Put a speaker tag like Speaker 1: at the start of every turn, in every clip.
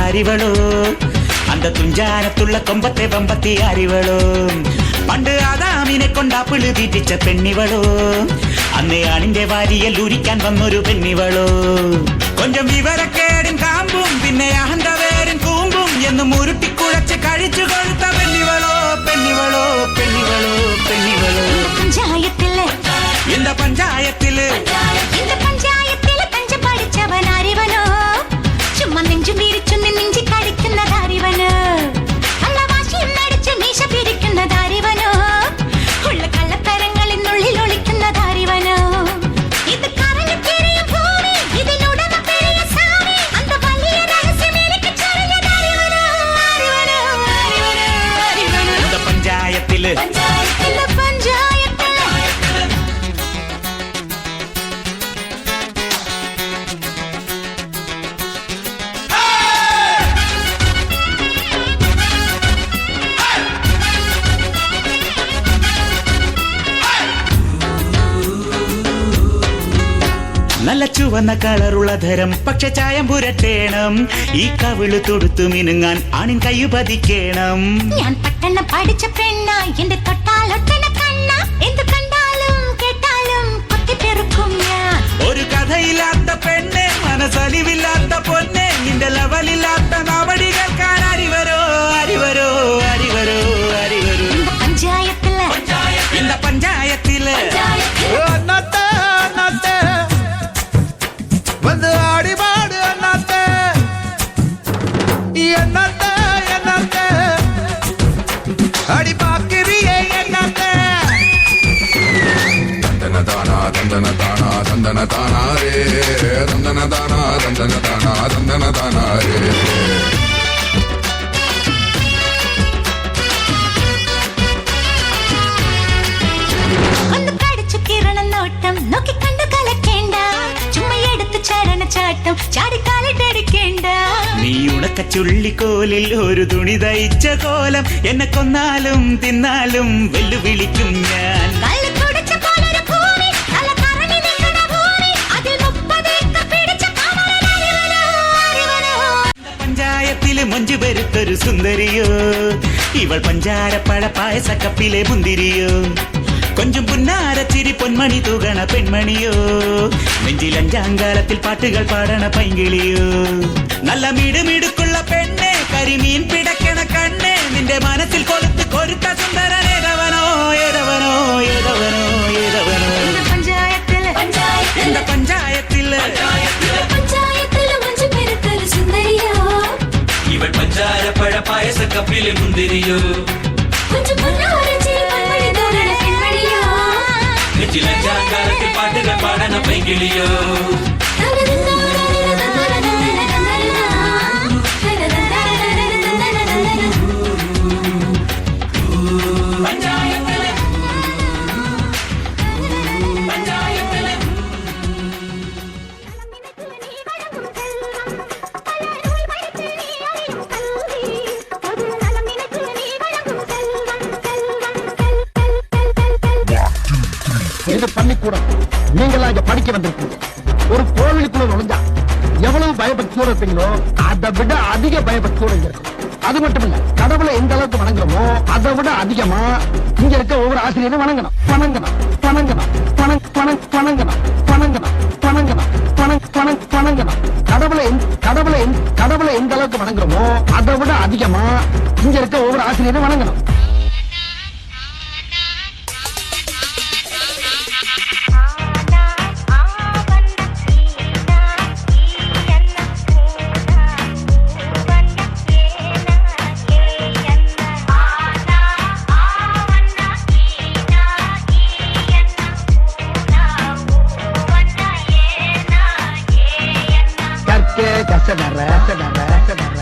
Speaker 1: ആരിവളോ അന്ത തുഞ്ചാനത്തുള്ള കൊമ്പത്തെ പമ്പത്തി ആരിവളോ പണ്ട് ആദാമിനെ കൊണ്ടാപ്പിള് തീറ്റിച്ച പെണ്ണിവളോ അന്നേ ആണിന്റെ വാരിയൽ ഉരിക്കാൻ വന്നൊരു പെണ്ണിവളോ കൊഞ്ചം വിവരക്കേടിൻ കാമ്പും പിന്നെ അഹന്തവേരിൻ കൂമ്പും എന്നും ഉരുട്ടിക്കുഴച്ച് കഴിച്ചു കൊഴുത്ത പെണ്ണിവളോ പെണ്ണിവളോ പെണ്ണിവളോ പെണ്ണിവളോ இந்த பஞ்சாயத்திலே தஞ்ச படிச்சவன் அறிவனோ சும்மா நெஞ்சு வீரிச்சு நெஞ்சு கடிക്കുന്നത് அறிவனோ നല്ല വാശിയും നടിച്ച് മീശ പിരിക്കുന്നത് അറിവനോ ഉള്ള കള്ളത്തരങ്ങളിനുള്ളിൽ ഒളിക്കുന്നത് അറിവനോ ഇത് കറങ്ങി തിരിയും ഭൂമി ഇതിനുടമ പെരിയ സാമി അന്ത വലിയ രഹസ്യം എനിക്ക് ചൊരിഞ്ഞത് അറിവനോ അറിവനോ അറിവനോ അറിവനോ இந்த பஞ்சாயத்திலே നല്ല ചുവന്ന കളറുള്ള ധരം പക്ഷെ ചായം പുരട്ടേണം ഈ കവിള് തൊടുത്തു മിനുങ്ങാൻ ആണിൻ കയ്യു പതിക്കേണം ഞാൻ പട്ടണം പഠിച്ച പെണ്ണ എന്റെ തൊട്ടാലൊട്ടന കണ്ണ എന്ത് കണ്ടാലും കേട്ടാലും കൊത്തിപ്പെറുക്കും ഞാൻ ഒരു കഥയില്ലാത്ത പെണ്ണെ മനസ്സലിവില്ലാത്ത പൊന്നെ നിന്റെ ലെവലില്ലാത്ത നാവടി കേൾക്കാൻ അരിവരോ അരിവരോ അരിവരോ അരിവരോ இந்த பஞ்சாயத்தில
Speaker 2: வந்து ஆடி பாடு அண்ணாத்த என்னத்த என்னத்த அடி பாக்கிறியே என்னத்த தந்தன தானா தந்தன தானா தந்தன தானா ரே தந்தன தானா தந்தன தானா தந்தன தானா ரே നോക്കി കണ്ടു കലക്കേണ്ട ചുമ്മാ എടുത്ത് ചരണച്ചാട്ടം ചാടിക്കാലിട്ടടിക്കേണ്ട നീ ഉണക്ക ചുള്ളിക്കോലിൽ ഒരു തുണി തയ്ച്ച കോലം എന്നെ കൊന്നാലും തിന്നാലും വെല്ലുവിളിക്കും ഞാൻ പഞ്ചായത്തില് മഞ്ജു പെരുത്തൊരു സുന്ദരിയോ ഇവൾ പഞ്ചാരപ്പഴ പായസക്കപ്പിലെ മുന്തിരിയോ கொஞ்சம் புன்னார சிரி பொன்மணி தூகண பெண்மணியோ நெஞ்சில் அஞ்சாங்காலத்தில் பாட்டுகள் பாடன பைங்கிளியோ நல்ல மிடுமிடுக்குள்ள பெண்ணே കരിമീൻ പിടക്കണ കണ്ണേ നിന്റെ മനസ്സിൽ കൊളുത്ത് കൊരുത്ത സുന്ദരൻ ഏതവനോ ഏതവനോ ഏതവനോ ഏതവനോ இந்த பஞ்சாயத்திலே மஞ்சு பெருத்தொரு சுந்தரியோ இவள் பஞ்சார பழ பாயச கப்பிலே முந்திரியோ கொஞ்சம் புன்னார சிரி பொன்மணி தூகண നെഞ്ചിലഞ്ചാങ്കാലത്തിൽ പാട്ടുകൾ പാടണ പൈങ്കിളിയോ
Speaker 3: இது பள்ளிக்கூடம் நீங்களா இங்க படிக்க வந்திருக்கீங்க ஒரு கோவிலுக்குள்ள நுழைஞ்சா எவ்வளவு பயபக்தியோட இருப்பீங்களோ அதை விட அதிக பயபக்தியோட இங்க இருக்கும் அது மட்டும் இல்ல கடவுளை எந்த அளவுக்கு வணங்குறோமோ அதை விட அதிகமா இங்க இருக்க ஒவ்வொரு ஆசிரியரும் வணங்கணும் வணங்கணும் வணங்கணும் வணங்கணும் வணங்கணும் வணங்கணும் வணங்கணும் கடவுளை எந்த அளவுக்கு வணங்குறோமோ அதை விட அதிகமா இங்க இருக்க ஒவ்வொரு ஆசிரியரும் வணங்கணும்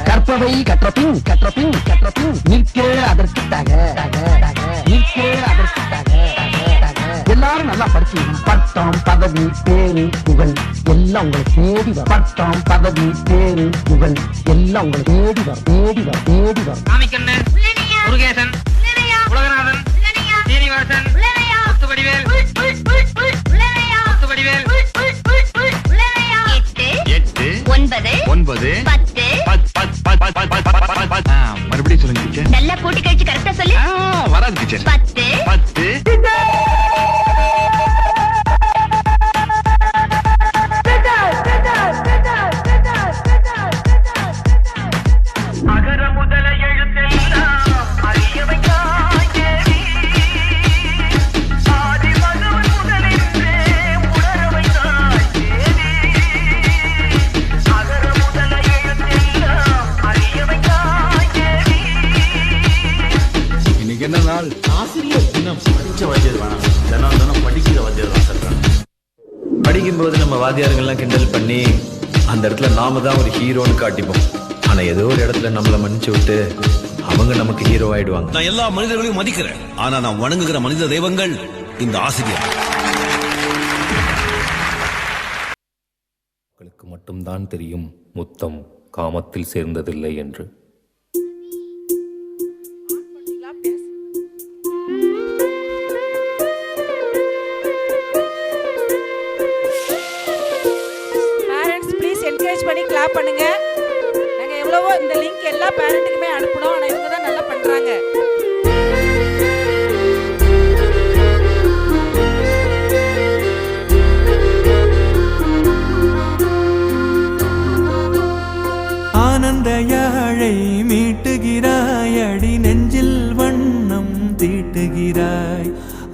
Speaker 3: கற்பவை கற்றபின் நிற்க அதற்கு எல்லாரும் நல்லா படிச்சு பட்டம் பதவி பேரு புகழ் எல்லாம் உங்களை தேடி வரும் பட்டம் பதவி பேரு புகழ் எல்லாம் உங்களை தேடி வரும்
Speaker 4: முருகேசன் உலகநாதன் சீனிவாசன் முத்துவடிவேல் 8 9 10
Speaker 1: நல்லா கூட்டி கழிச்சு கரெக்டா சொல்லு.
Speaker 5: வராது டீச்சர்.
Speaker 1: 10
Speaker 6: அகர முதல எழுத்தெல்லாம் அறியவை தாயேவி ஆதி மகவன் முதலின்றே உணரவை தாயேவி அகர முதல எழுத்தெல்லாம் அறியவை தாயேவி.
Speaker 5: இன்னைக்கு என்ன நாள்? ஆசிரியர் தினம். படிச்ச வாத்தியார் வேணாம், தினம் படிக்கிற வாத்தியார் தான் சொல்றாங்க. படிக்கும்போது நம்ம வாத்தியாருங்கெல்லாம் கிண்டல் பண்ணி அந்த இடத்துல நாம தான் ஒரு ஹீரோன்னு காட்டிப்போம். ஆனா ஏதோ ஒரு இடத்துல நம்மள மன்னிச்சு விட்டு அவங்க நமக்கு ஹீரோ ஆயிடுவாங்க.
Speaker 7: நான் எல்லா மனிதர்களையும் மதிக்கிறேன். ஆனா நான் வணங்குகிற மனித தெய்வங்கள் இந்த ஆசிரியர்.
Speaker 8: மக்களுக்கு மட்டும்தான் தெரியும் முத்தம் காமத்தில் சேர்ந்ததில்லை என்று.
Speaker 9: பேரண்ட்ஸ் ப்ளீஸ் என்கரேஜ் பண்ணி கிளாப் பண்ணுங்க. நாங்க எவ்வளவோ இந்த லிங்க் எல்லா பேரண்ட்டுக்குமே அனுப்பணும். ஆனா இவங்க தான் நல்லா பண்றாங்க.
Speaker 10: ஆனந்த யாழை மீட்டுகிறாய், அடி நெஞ்சில் வண்ணம் தீட்டுகிறாய்,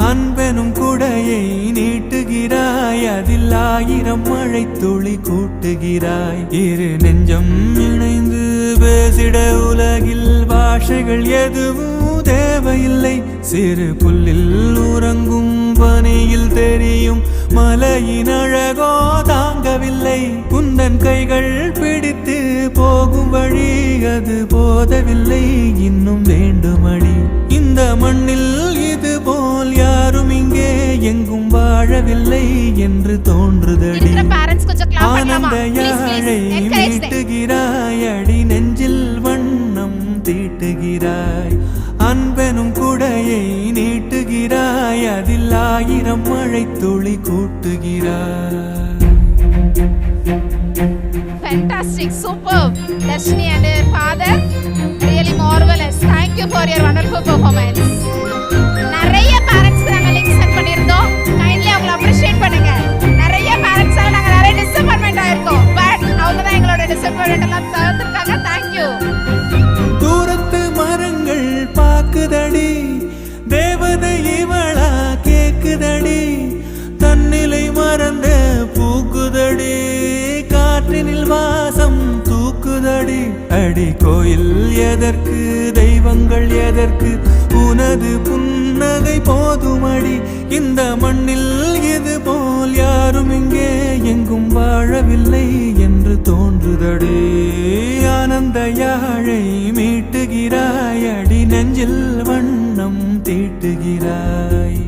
Speaker 10: அன்பெனும் குடையை நீட்டுகிறாய், அதில் 1000 மழை துளி கூட்டுகிறாய். இரு நெஞ்சம் இணைந்து பேசிட உலகில் பாஷைகள் எதுவும் தேவையில்லை. சிறு புல்லில் உறங்கும் பனியில் தெரியும் மலையின் அழகோ தாங்கவில்லை. குந்தன் கைகள் பிடித்து போகும் வழி அது போதவில்லை, இன்னும் வேண்டுமடி. இந்த மண்ணில் இது போல் யாரும் இங்கே எங்கும் வாழவில்லை என்று தோன்றுதடி. ஆனந்த யாழை மீட்டுகிறாய், அடி நெஞ்சில் வண்ணம் தீட்டுகிறாய், அன்பெனும் குடையை நீட்டுகிறாய், அதில் 1000 மழை துளி கூட்டுகிறாய்.
Speaker 11: Fantastic, superb. Darshini and her father, really marvelous. Thank you for your wonderful performance. நிறைய பேரண்ட்ஸ் நாங்க லிங்க் சென்ட் பண்ணிருந்தோம். கைண்ட்லி அவங்களை அப்ரிஷியேட் பண்ணுங்க. நிறைய பேரண்ட்ஸால நாங்க நிறைய டிசப்பாயின்ட்மென்ட் ஆயிருக்கோம். பட் அவங்க தான் எங்களோட டிசப்பாயின்ட்மென்ட் எல்லாம் தவிர்த்திருக்காங்க. Thank you.
Speaker 10: தூரத்து மரங்கள் பாக்குதடி, தேவதை இவளா கேக்குதடி, தன்னிலை மறந்த பூக்குதடி, காற்றினில் வாசம் தூக்குதடி. அடி கோயில் எதற்கு, தெய்வங்கள் எதற்கு, உனது புன்னகை போதுமடி. இந்த மண்ணில் இது போல் யாரும் இங்கே எங்கும் வாழவில்லை என்று தோன்றுதடி. ஆனந்த யாழை மீட்டுகிறாய், அடி நெஞ்சில் வண்ணம் தீட்டுகிறாய்.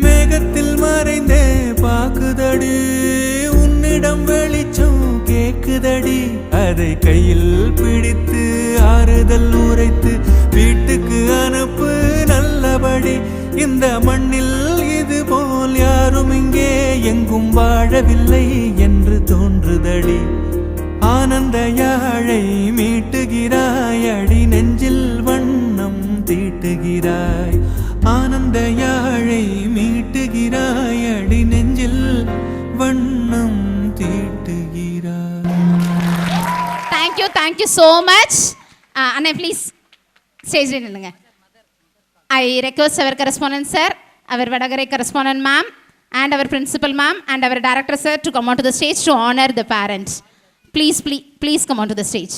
Speaker 10: மேகத்தில் மறைந்தே பாக்குதடி, உன்னிடம் வெளிச்சம் கேக்குதடி, அதை கையில் பிடித்து ஆறுதல் உரைத்து வீட்டுக்கு அனுப்பு நல்லபடி. இந்த மண்ணில் இது போல் யாரும் இங்கே எங்கும் வாழவில்லை என்று தோன்றுதடி. ஆனந்த யாழை மீட்டுகிறாய், அடி நெஞ்சில் வண்ணம் தீட்டுகிறாய், ஆனந்த யாழை மீட்டுகிறாய், அடி நெஞ்சில் வண்ணம் தீட்டுகிறாய்.
Speaker 11: Thank you so much. Anna, please stage நில்லுங்க. I request our correspondent sir, our Vadagarai correspondent ma'am, and our principal ma'am, and our director sir to come onto the stage to honor the parents. Please come onto the stage.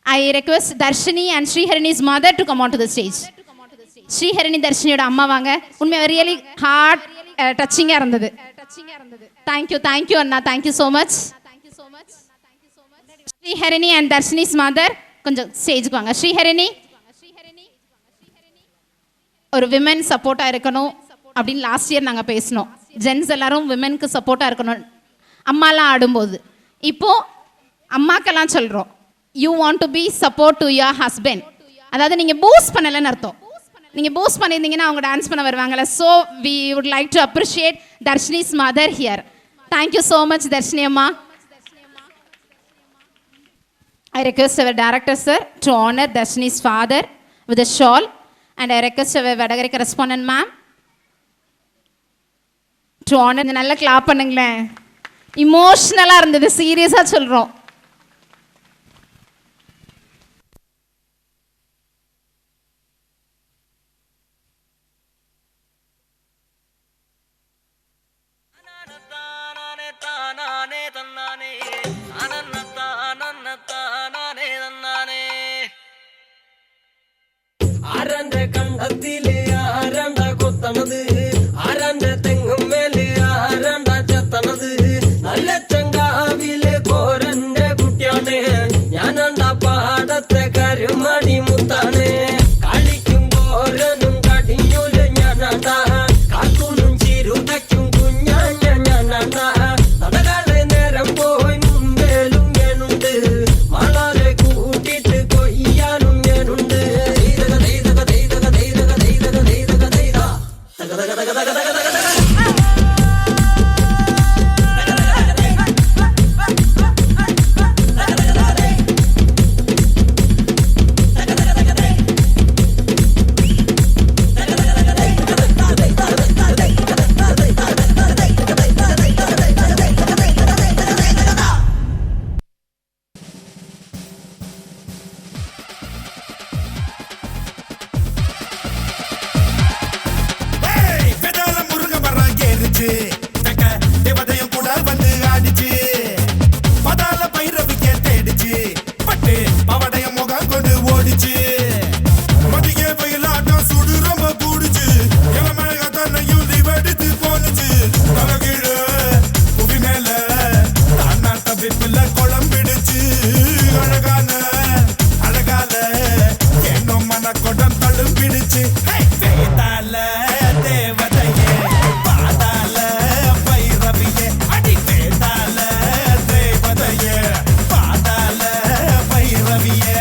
Speaker 11: I request Darshini and Sriharini's mother to come onto the stage. Sriharani தர்ஷினியோட அம்மா வாங்க. உண்மையாக really heart டச்சிங்காக இருந்தது. Thank you அண்ணா, thank you so much. Sriharani and Dharshini's mother கொஞ்சம் ஸ்டேஜுக்கு வாங்க. ஸ்ரீஹரணி ஒரு விமன் சப்போர்ட்டாக இருக்கணும் அப்படின்னு லாஸ்ட் இயர் நாங்கள் பேசினோம். ஜென்ஸ் எல்லாரும் விமென்க்கு சப்போர்ட்டாக இருக்கணும் அம்மாலாம் ஆடும்போது. இப்போது அம்மாக்கெல்லாம் சொல்கிறோம், you want to be support to your husband. அதாவது நீங்கள் பூஸ்ட் பண்ணலைன்னு அர்த்தம். நீங்கள் பூஸ்ட் பண்ணியிருந்தீங்கன்னா அவங்க டான்ஸ் பண்ண வருவாங்கல்ல. So we would like to appreciate Dharshini's mother here. Thank you so much Dharshini அம்மா. I request our director sir to honor Darshini's father with a shawl, and I request our Vadagari correspondent ma'am to honor. நல்ல clap பண்ணுங்களேன். இமோஷனலாக இருந்தது, சீரியஸாக சொல்கிறோம்.
Speaker 6: அரண்ட கண்டத்திலே அரண்ட கொத்தனது, அரண்ட தெங்கும் மேலே அரண்ட செத்தனது, நல்ல ചങ്കാവിലെ കോരന്റെ കുട്ടിയാണേ ഞാനണ്ട പാടത്തെ കരുമണി മുത്താണ്, കളിക്കും കോരനും കടിഞ്ഞൂല് ഞാനണ്ട, കാക്കുനും ചിരുതയ്ക്കും കുഞ്ഞാഞ്ഞ ഞാനണ്ട, നടകളെ നേരം പോയി മുമ്പേലും ഞാനുണ്ട്, മണലെ കൂട്ടിട്ട് കൊയ്യാനും ഞാനുണ്ട്.
Speaker 10: தேவதையும் கூட வந்து ஆடிச்சு, பதால பைரவிக்கே தேடிச்சு, பட்டு பவடைய முகம் கொண்டு ஓடிச்சு, மதிய பயிலாட்டம் சுடு ரொம்ப கூடிச்சு, இளமழக தன்னையும் வெடித்து போனுச்சு, தலகீழ புவி மேல தானா தவிப்புல குழம்பிடுச்சு, அழகான அழகால என்னும் மன கொடம் தழும்பிடுச்சு, வேதால தேவதையே பாதால பைரவியே, அடி வேதால தேவதையே பாதால பைரவியே.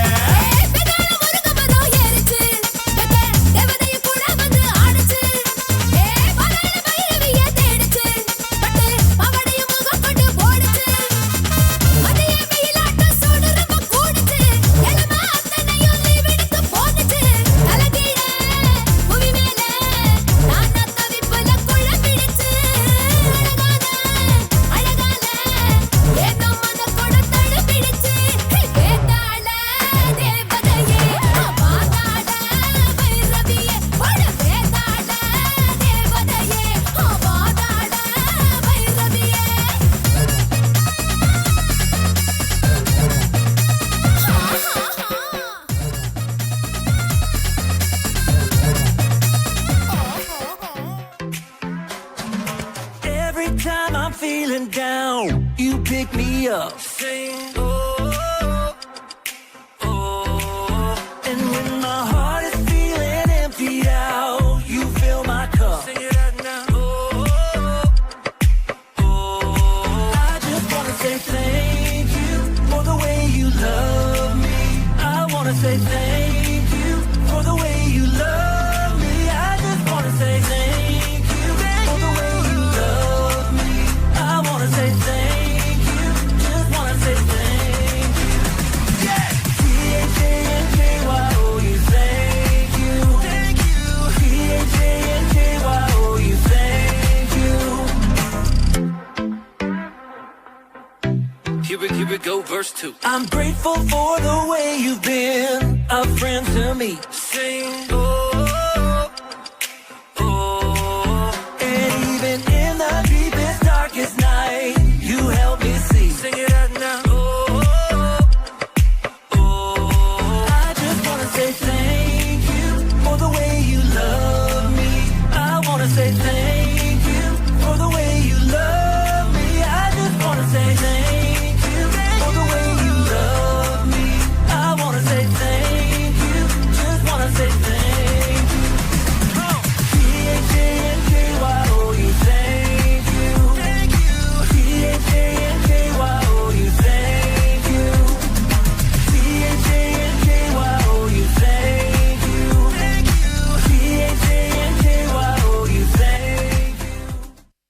Speaker 10: Every time I'm feeling down, you pick me up. Sing, oh, oh. And when my heart is feeling emptied out, you fill my cup. Sing it out now. Oh, oh. I just wanna say thank you for the way you love me. I wanna say thank you for the way you love me. I just wanna say thank you for the way you love me. I wanna say thank you, just wanna say thank you. Yeah! T-H-A-N-K-Y-O, you thank you. Thank you. T-H-A-N-K-Y-O, you thank you. Here we go, verse 2. I'm grateful for the way you've been a friend to me. Sing, oh, oh, oh. And even in the